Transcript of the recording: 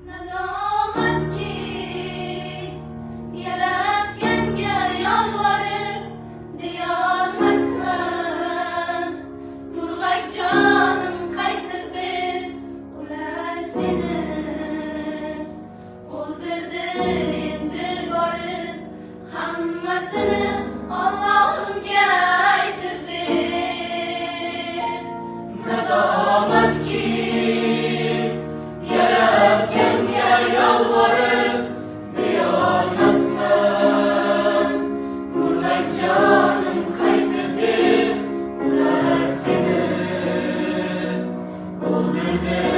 Nedamet ki yaratganga yolvorib deyolmasman. Nurg'ay jonim qaytib ber, ular seni o'ldirdi endi borib, hammasini Allohimga aytib ber. Nadomat ki yaratganga yolvorib deyolmasman. Nurg'ay jonim qaytib ber, ular seni o'ldirdi